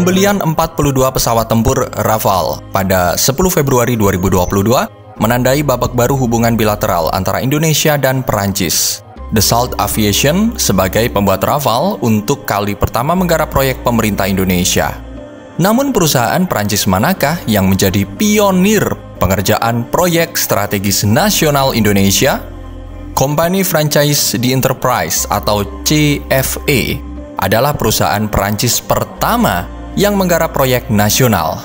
Pembelian 42 pesawat tempur Rafale pada 10 Februari 2022 menandai babak baru hubungan bilateral antara Indonesia dan Perancis. Dassault Aviation sebagai pembuat Rafale untuk kali pertama menggarap proyek pemerintah Indonesia. Namun perusahaan Perancis manakah yang menjadi pionir pengerjaan proyek strategis nasional Indonesia? Compagnie Francaise d'Entreprise atau CFE adalah perusahaan Perancis pertama yang menggarap proyek nasional.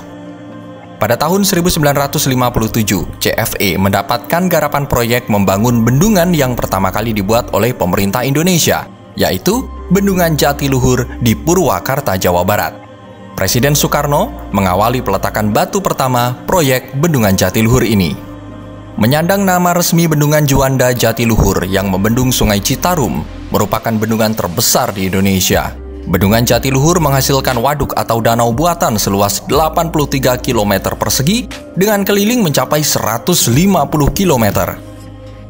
Pada tahun 1957, CFE mendapatkan garapan proyek membangun bendungan yang pertama kali dibuat oleh pemerintah Indonesia, yaitu Bendungan Jatiluhur di Purwakarta, Jawa Barat. Presiden Soekarno mengawali peletakan batu pertama proyek Bendungan Jatiluhur ini. Menyandang nama resmi Bendungan Juanda Jatiluhur yang membendung Sungai Citarum, merupakan bendungan terbesar di Indonesia. Bendungan Jatiluhur menghasilkan waduk atau danau buatan seluas 83 km persegi dengan keliling mencapai 150 km.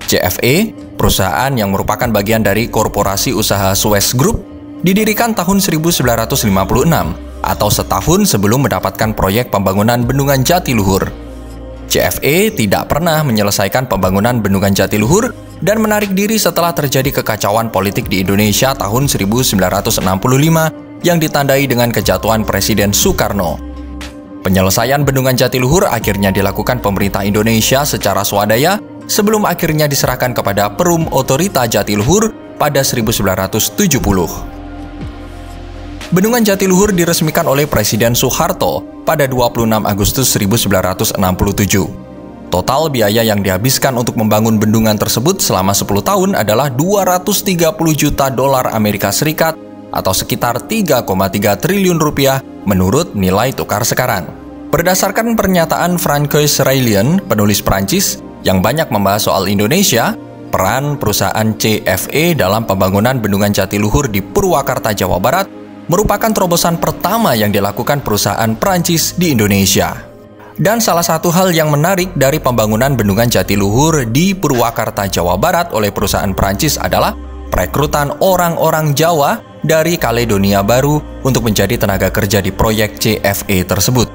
CFE, perusahaan yang merupakan bagian dari korporasi usaha Suez Group, didirikan tahun 1956 atau setahun sebelum mendapatkan proyek pembangunan Bendungan Jatiluhur. CFE tidak pernah menyelesaikan pembangunan Bendungan Jatiluhur dan menarik diri setelah terjadi kekacauan politik di Indonesia tahun 1965 yang ditandai dengan kejatuhan Presiden Soekarno. Penyelesaian Bendungan Jatiluhur akhirnya dilakukan pemerintah Indonesia secara swadaya sebelum akhirnya diserahkan kepada Perum Otorita Jatiluhur pada 1970. Bendungan Jatiluhur diresmikan oleh Presiden Soeharto pada 26 Agustus 1967. Total biaya yang dihabiskan untuk membangun bendungan tersebut selama 10 tahun adalah 230 juta dolar Amerika Serikat atau sekitar 3,3 triliun rupiah menurut nilai tukar sekarang. Berdasarkan pernyataan Francois Reillien, penulis Prancis yang banyak membahas soal Indonesia, peran perusahaan CFE dalam pembangunan Bendungan Jatiluhur di Purwakarta, Jawa Barat merupakan terobosan pertama yang dilakukan perusahaan Prancis di Indonesia. Dan salah satu hal yang menarik dari pembangunan Bendungan Jatiluhur di Purwakarta, Jawa Barat oleh perusahaan Prancis adalah perekrutan orang-orang Jawa dari Kaledonia Baru untuk menjadi tenaga kerja di proyek CFE tersebut.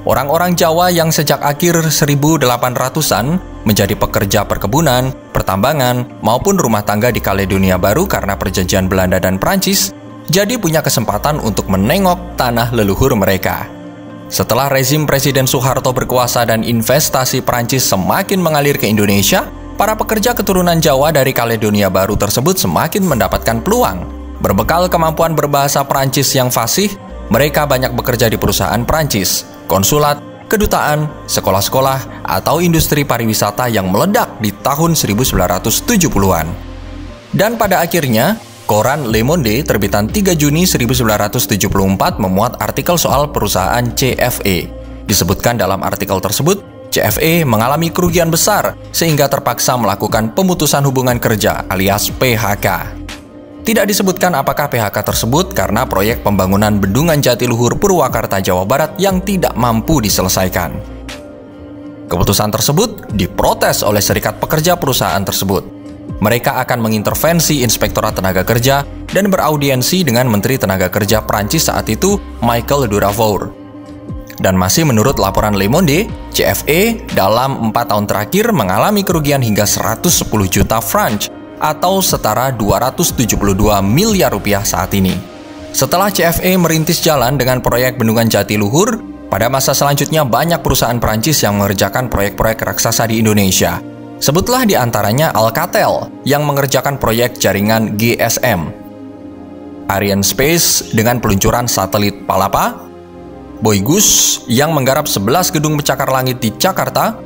Orang-orang Jawa yang sejak akhir 1800-an menjadi pekerja perkebunan, pertambangan, maupun rumah tangga di Kaledonia Baru karena perjanjian Belanda dan Prancis, jadi punya kesempatan untuk menengok tanah leluhur mereka. Setelah rezim Presiden Soeharto berkuasa dan investasi Prancis semakin mengalir ke Indonesia, para pekerja keturunan Jawa dari Kaledonia Baru tersebut semakin mendapatkan peluang. Berbekal kemampuan berbahasa Prancis yang fasih, mereka banyak bekerja di perusahaan Prancis, konsulat, kedutaan, sekolah-sekolah, atau industri pariwisata yang meledak di tahun 1970-an. Dan pada akhirnya, koran Le Monde terbitan 3 Juni 1974 memuat artikel soal perusahaan CFE. Disebutkan dalam artikel tersebut, CFE mengalami kerugian besar sehingga terpaksa melakukan pemutusan hubungan kerja alias PHK. Tidak disebutkan apakah PHK tersebut karena proyek pembangunan Bendungan Jatiluhur Purwakarta, Jawa Barat yang tidak mampu diselesaikan. Keputusan tersebut diprotes oleh serikat pekerja perusahaan tersebut. Mereka akan mengintervensi Inspektorat Tenaga Kerja dan beraudiensi dengan Menteri Tenaga Kerja Prancis saat itu, Michel Duravour. Dan masih menurut laporan Le Monde, CFE dalam 4 tahun terakhir mengalami kerugian hingga 110 juta franc atau setara 272 miliar rupiah saat ini. Setelah CFE merintis jalan dengan proyek Bendungan Jatiluhur, pada masa selanjutnya banyak perusahaan Prancis yang mengerjakan proyek-proyek raksasa di Indonesia. Sebutlah di antaranya Alcatel yang mengerjakan proyek jaringan GSM, Arianespace dengan peluncuran satelit Palapa, Boygus yang menggarap 11 gedung pencakar langit di Jakarta,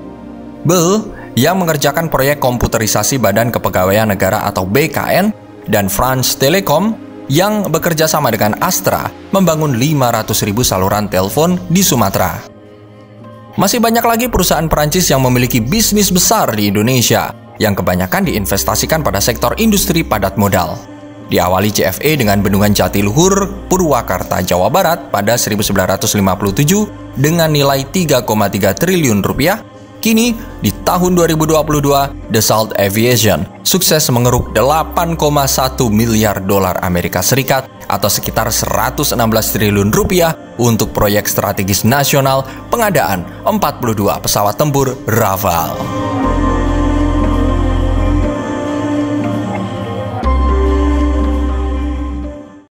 Bell yang mengerjakan proyek komputerisasi Badan Kepegawaian Negara atau BKN, dan France Telecom yang bekerja sama dengan Astra membangun 500.000 saluran telepon di Sumatera. Masih banyak lagi perusahaan Perancis yang memiliki bisnis besar di Indonesia, yang kebanyakan diinvestasikan pada sektor industri padat modal. Diawali CFE dengan Bendungan Jatiluhur, Purwakarta, Jawa Barat pada 1957 dengan nilai 3,3 triliun rupiah, Kini, di tahun 2022, Dassault Aviation sukses mengeruk 8,1 miliar dolar Amerika Serikat atau sekitar 116 triliun rupiah untuk proyek strategis nasional pengadaan 42 pesawat tempur Rafale.